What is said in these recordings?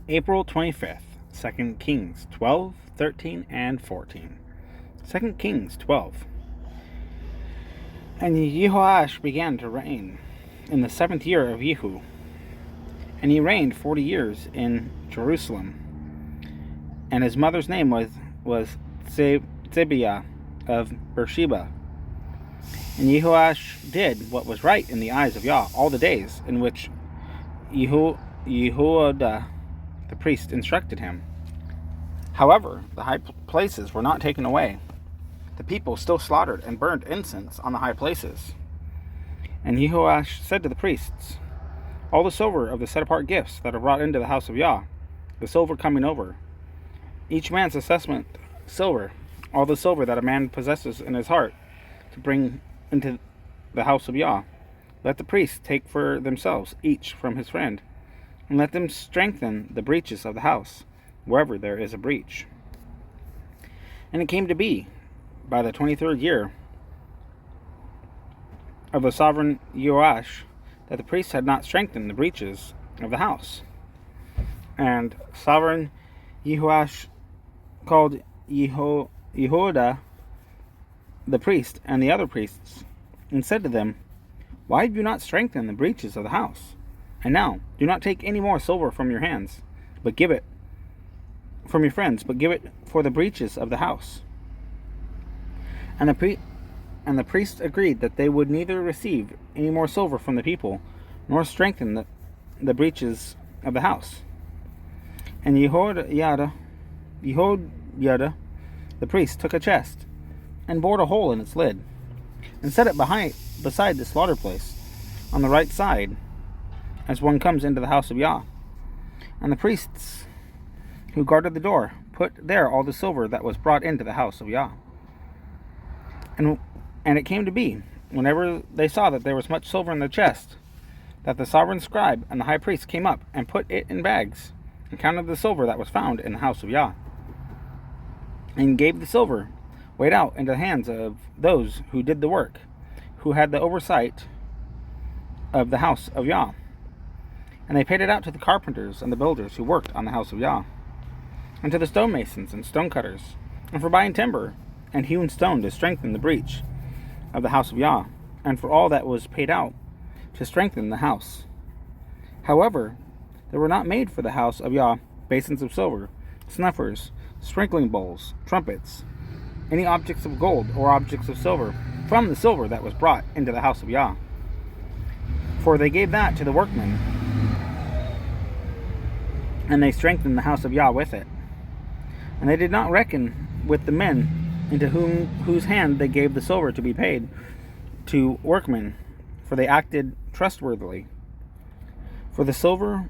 April 25th, 2 Kings 12, 13, and 14. 2 Kings 12. And Jehoash began to reign in the 7th year of Jehu, and he reigned 40 years in Jerusalem. And his mother's name was Zibiah of Beersheba. And Jehoash did what was right in the eyes of Yah all the days in which Jehoiada the priest instructed him. However, the high places were not taken away. The people still slaughtered and burned incense on the high places. And Jehoash said to the priests, all the silver of the set-apart gifts that are brought into the house of Yah, the silver coming over, each man's assessment silver, all the silver that a man possesses in his heart to bring into the house of Yah, let the priests take for themselves, each from his friend, and let them strengthen the breaches of the house, wherever there is a breach. And it came to be, by the 23rd year of the sovereign Joash, that the priests had not strengthened the breaches of the house. And sovereign Jehoash called Jehoiada the priest and the other priests, and said to them, why have you not strengthened the breaches of the house? And now, do not take any more silver from your hands, but give it from your friends, but give it for the breaches of the house. And the priests agreed that they would neither receive any more silver from the people, nor strengthen the breaches of the house. And Jehoiada the priest took a chest, and bored a hole in its lid, and set it beside the slaughter place, on the right side, as one comes into the house of Yah. And the priests who guarded the door put there all the silver that was brought into the house of Yah. And it came to be, whenever they saw that there was much silver in the chest, that the sovereign scribe and the high priest came up and put it in bags, and counted the silver that was found in the house of Yah, and gave the silver weighed out into the hands of those who did the work, who had the oversight of the house of Yah. And they paid it out to the carpenters and the builders who worked on the house of Yah, and to the stonemasons and stonecutters, and for buying timber and hewn stone to strengthen the breach of the house of Yah, and for all that was paid out to strengthen the house. However, there were not made for the house of Yah basins of silver, snuffers, sprinkling bowls, trumpets, any objects of gold or objects of silver, from the silver that was brought into the house of Yah. For they gave that to the workmen, and they strengthened the house of Yah with it. And they did not reckon with the men into whose hand they gave the silver to be paid to workmen, for they acted trustworthily. For the silver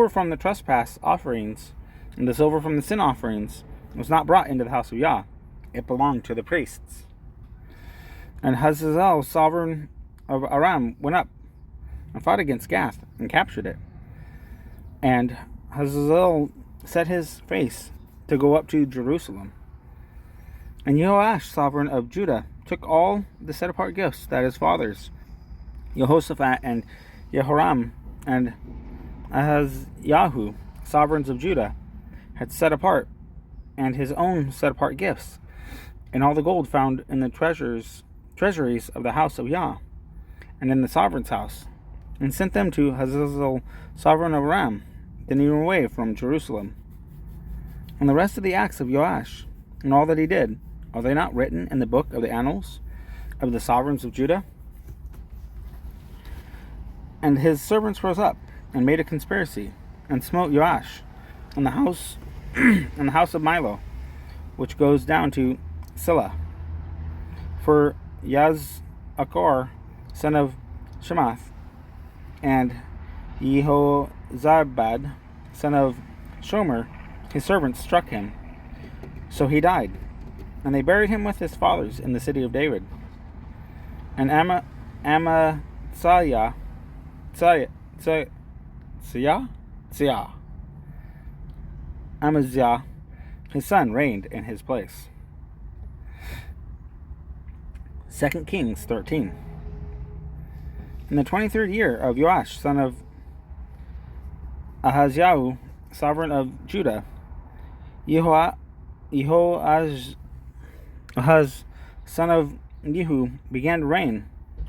from the trespass offerings and the silver from the sin offerings was not brought into the house of Yah. It belonged to the priests. And Hazazel, sovereign of Aram, went up and fought against Gath and captured it. And Hazazel set his face to go up to Jerusalem. And Jehoash, sovereign of Judah, took all the set-apart gifts that his fathers, Jehoshaphat and Jehoram and Ahazyahu, sovereigns of Judah, had set apart, and his own set-apart gifts, and all the gold found in the treasuries of the house of Yah, and in the sovereign's house, and sent them to Hazazel, sovereign of Aram, then he went away from Jerusalem. And the rest of the acts of Joash, and all that he did, are they not written in the book of the annals of the sovereigns of Judah? And his servants rose up and made a conspiracy, and smote Joash in the house in the house of Milo, which goes down to Silla. For Yazakor, son of Shemath, and Jehozabad, son of Shomer, his servants struck him. So he died, and they buried him with his fathers in the city of David. And Amaziah, his son, reigned in his place. 2 Kings 13. In the 23rd year of Joash, son of Ahaziah, sovereign of Judah, Jehoahaz, son of Jehu, began to reign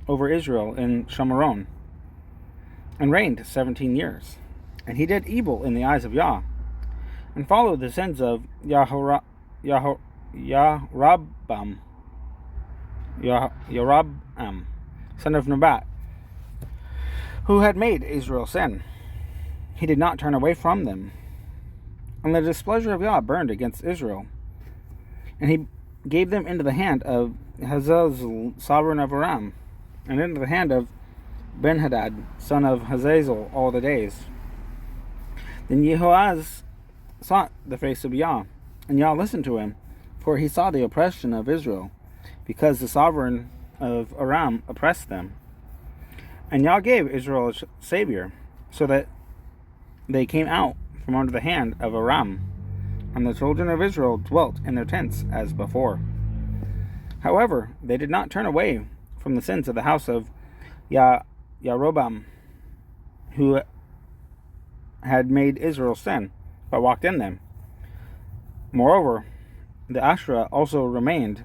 over Israel in Shamaron, and reigned 17 years. And he did evil in the eyes of Yah, and followed the sins of Yarabam, son of Nebat, who had made Israel sin. He did not turn away from them. And the displeasure of Yah burned against Israel, and he gave them into the hand of Hazazel, sovereign of Aram, and into the hand of Benhadad, son of Hazazel, all the days. Then Jehoahaz sought the face of Yah, and Yah listened to him, for he saw the oppression of Israel, because the sovereign of Aram oppressed them. And Yah gave Israel a savior, so that they came out from under the hand of Aram, and the children of Israel dwelt in their tents as before. However, they did not turn away from the sins of the house of Yarobam, who had made Israel sin, but walked in them. Moreover, the Asherah also remained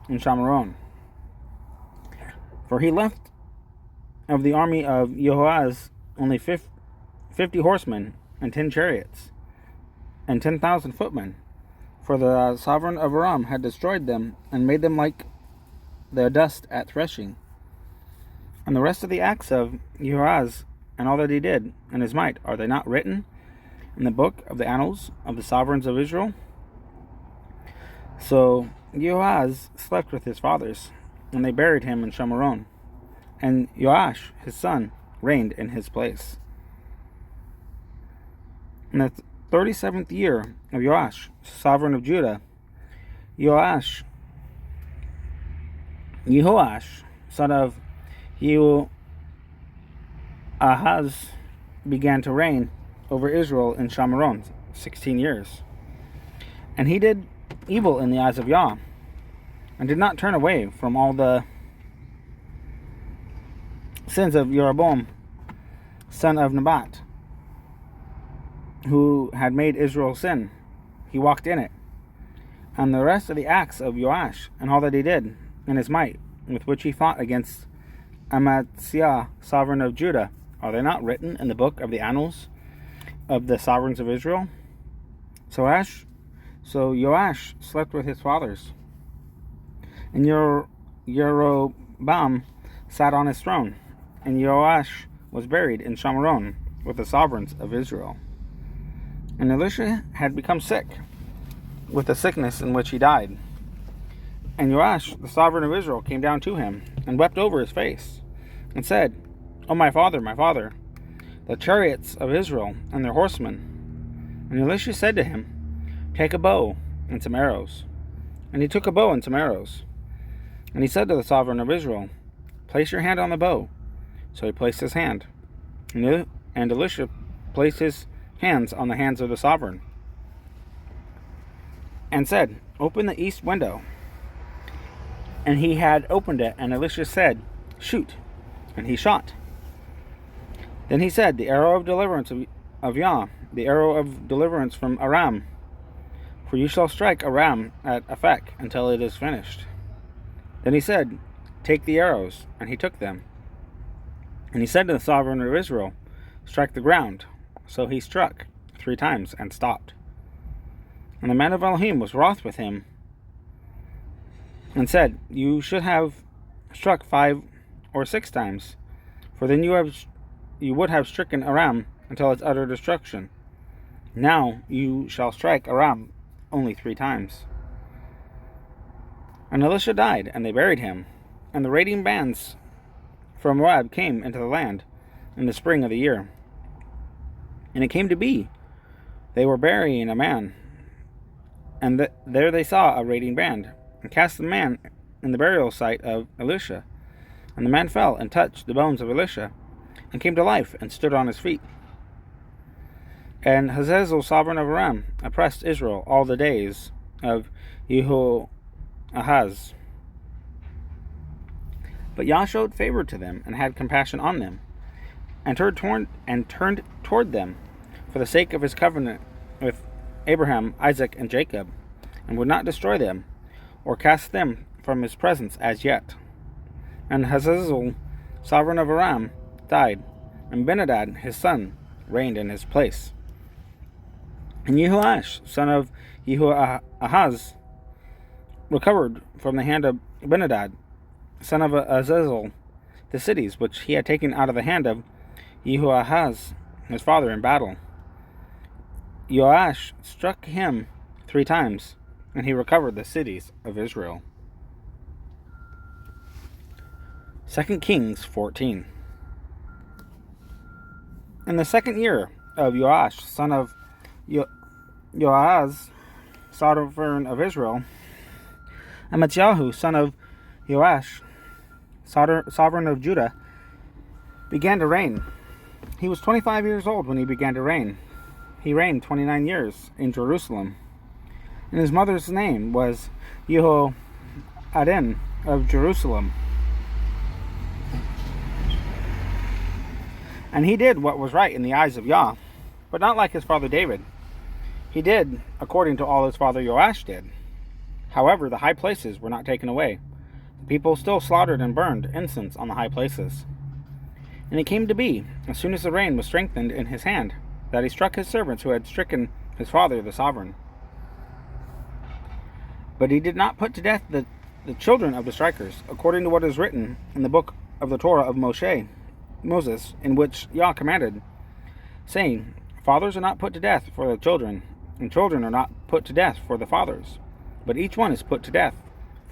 in Shamaron. For he left of the army of Jehoahaz only 50 horsemen and 10 chariots, and 10,000 footmen, for the sovereign of Aram had destroyed them, and made them like the dust at threshing. And the rest of the acts of Jehoahaz, and all that he did, and his might, are they not written in the book of the annals of the sovereigns of Israel? So Jehoahaz slept with his fathers, and they buried him in Shamaron, and Joash his son reigned in his place. In the 37th year of Joash, sovereign of Judah, Jehoash, son of Jehoahaz, began to reign over Israel in Shamaron 16 years. And he did evil in the eyes of Yah, and did not turn away from all the sins of Jeroboam, son of Nebat, who had made Israel sin. He walked in it. And the rest of the acts of Joash, and all that he did, and his might, with which he fought against Amaziah, sovereign of Judah, are they not written in the book of the annals of the sovereigns of Israel? So Joash slept with his fathers, and Jeroboam sat on his throne, and Joash was buried in Shamaron with the sovereigns of Israel. And Elisha had become sick with the sickness in which he died. And Joash, the sovereign of Israel, came down to him, and wept over his face, and said, O my father, the chariots of Israel, and their horsemen. And Elisha said to him, Take a bow and some arrows. And he took a bow and some arrows. And he said to the sovereign of Israel, Place your hand on the bow. So he placed his hand. And Elisha placed his hands on the hands of the sovereign, and said, Open the east window. And he had opened it, and Elisha said, Shoot. And he shot. Then he said, The arrow of deliverance of Yah, the arrow of deliverance from Aram, for you shall strike Aram at Aphek until it is finished. Then he said, Take the arrows. And he took them. And he said to the sovereign of Israel, Strike the ground. So he struck 3 times and stopped. And the man of Elohim was wroth with him, and said, You should have struck 5 or 6 times, for then you would have stricken Aram until its utter destruction. Now you shall strike Aram only 3 times. And Elisha died, and they buried him. And the raiding bands from Moab came into the land in the spring of the year. And it came to be, they were burying a man, and there they saw a raiding band, and cast the man in the burial site of Elisha. And the man fell and touched the bones of Elisha, and came to life, and stood on his feet. And Hazazel, sovereign of Aram, oppressed Israel all the days of Jehoahaz. But Yah showed favor to them, and had compassion on them, and turned toward them, for the sake of his covenant with Abraham, Isaac, and Jacob, and would not destroy them, or cast them from his presence as yet. And Hazazel, sovereign of Aram, died, and Benadad, his son, reigned in his place. And Jehoash, son of Jehoahaz, recovered from the hand of Benadad, son of Azazel, the cities which he had taken out of the hand of Jehoahaz, his father, in battle. Joash struck him 3 times, and he recovered the cities of Israel. 2 Kings 14. In the 2nd year of Joash, son of Joahaz, sovereign of Israel, Amityahu, son of Joash, sovereign of Judah, began to reign. He was 25 years old when he began to reign. He reigned 29 years in Jerusalem. And his mother's name was Jehoadin of Jerusalem. And he did what was right in the eyes of Yah, but not like his father David. He did according to all his father Joash did. However, the high places were not taken away. The people still slaughtered and burned incense on the high places. And it came to be, as soon as the reign was strengthened in his hand, that he struck his servants who had stricken his father the sovereign. But he did not put to death the children of the strikers, according to what is written in the book of the Torah of Moses, in which Yah commanded, saying, Fathers are not put to death for the children, and children are not put to death for the fathers, but each one is put to death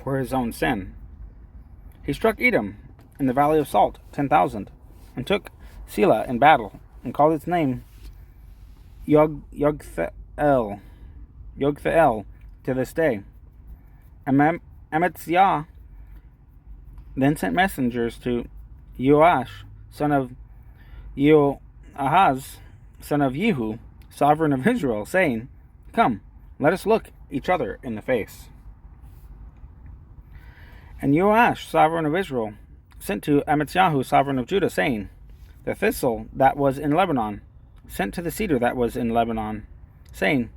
for his own sin. He struck Edom in the valley of Salt 10,000, and took Selah in battle, and called its name Yogthael to this day. And Amaziah then sent messengers to Joash, son of Jehoahaz, son of Jehu, sovereign of Israel, saying, Come, let us look each other in the face. And Joash, sovereign of Israel, sent to Amityahu, sovereign of Judah, saying, The thistle that was in Lebanon sent to the cedar that was in Lebanon, saying,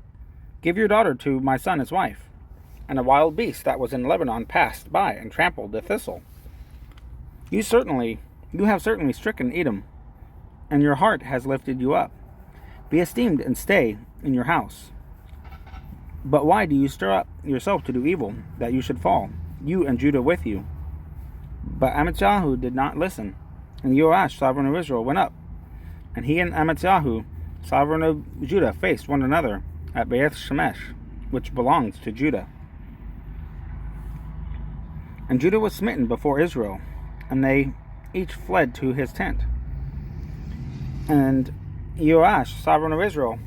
Give your daughter to my son as wife. And a wild beast that was in Lebanon passed by and trampled the thistle. You have certainly stricken Edom, and your heart has lifted you up. Be esteemed and stay in your house. But why do you stir up yourself to do evil, that you should fall, you and Judah with you? But Amityahu did not listen, and Joash, sovereign of Israel, went up, and he and Amityahu, sovereign of Judah, faced one another at Beth Shemesh, which belongs to Judah. And Judah was smitten before Israel, and they each fled to his tent. And Joash, sovereign of Israel,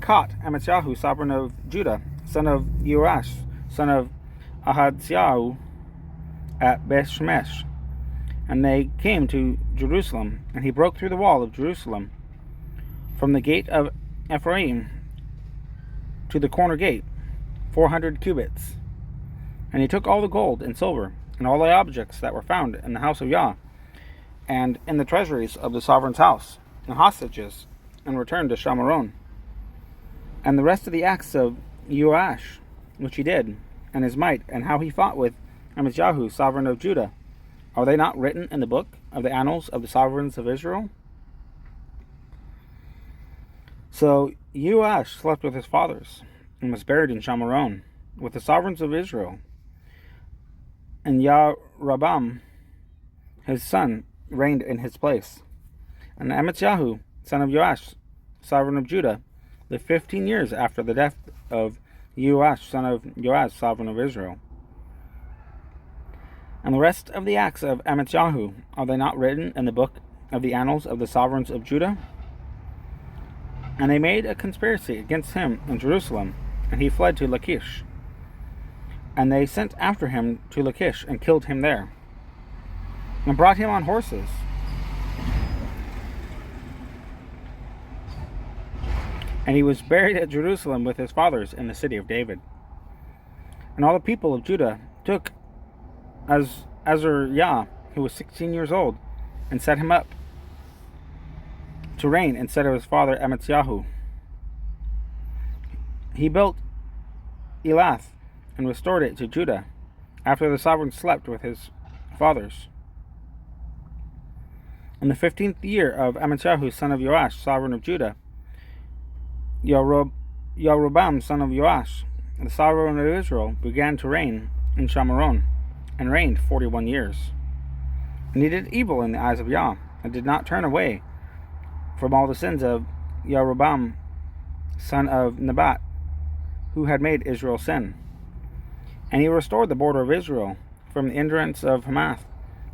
caught Amityahu, sovereign of Judah, son of Joash, son of Ahaziah, at Beth Shemesh. And they came to Jerusalem, and he broke through the wall of Jerusalem, from the gate of Ephraim to the corner gate, 400 cubits. And he took all the gold and silver, and all the objects that were found in the house of Yah, and in the treasuries of the sovereign's house, and hostages, and returned to Shamaron. And the rest of the acts of Joash, which he did, and his might, and how he fought with Amityahu, sovereign of Judah, are they not written in the book of the annals of the sovereigns of Israel? So Joash slept with his fathers, and was buried in Shamaron, with the sovereigns of Israel. And Yarabam, his son, reigned in his place. And Amityahu, son of Joash, sovereign of Judah, lived 15 years after the death of Joash, son of Joash, sovereign of Israel. And the rest of the acts of Amityahu, are they not written in the book of the annals of the sovereigns of Judah? And they made a conspiracy against him in Jerusalem, and he fled to Lachish. And they sent after him to Lachish, and killed him there, and brought him on horses. And he was buried at Jerusalem with his fathers in the city of David. And all the people of Judah took Azariah, who was 16 years old, and set him up to reign instead of his father Amityahu. He built Elath and restored it to Judah, after the sovereign slept with his fathers. In the 15th year of Amityahu, son of Joash, sovereign of Judah, Yeroboam, son of Joash, the sovereign of Israel, began to reign in Shamaron, and reigned 41 years. And he did evil in the eyes of Yah, and did not turn away from all the sins of Yeroboam, son of Nebat, who had made Israel sin. And he restored the border of Israel from the entrance of Hamath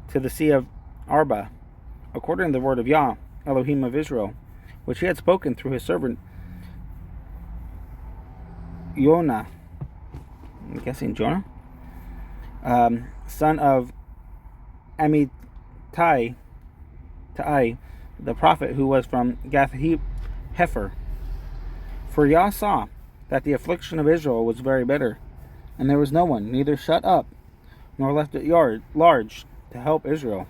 to the sea of Arba, according to the word of Yah, Elohim of Israel, which he had spoken through his servant Jonah, I'm guessing Jonah, son of Amittai, the prophet who was from Gath-Hepher. For Yah saw that the affliction of Israel was very bitter, and there was no one, neither shut up, nor left it large, to help Israel.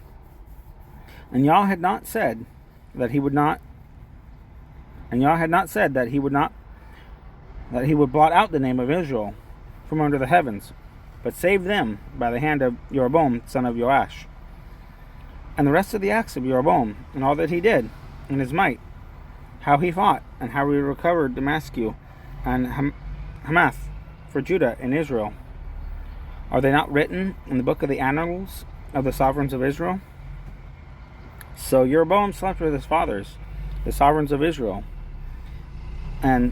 And Yah had not said that he would not, that he would blot out the name of Israel from under the heavens, but save them by the hand of Jeroboam, son of Joash. And the rest of the acts of Jeroboam, and all that he did, and his might, how he fought, and how he recovered Damascus and Hamath for Judah and Israel, are they not written in the book of the annals of the sovereigns of Israel? So Jeroboam slept with his fathers, the sovereigns of Israel, and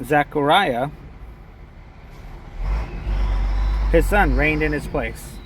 Zechariah, his son, reigned in his place.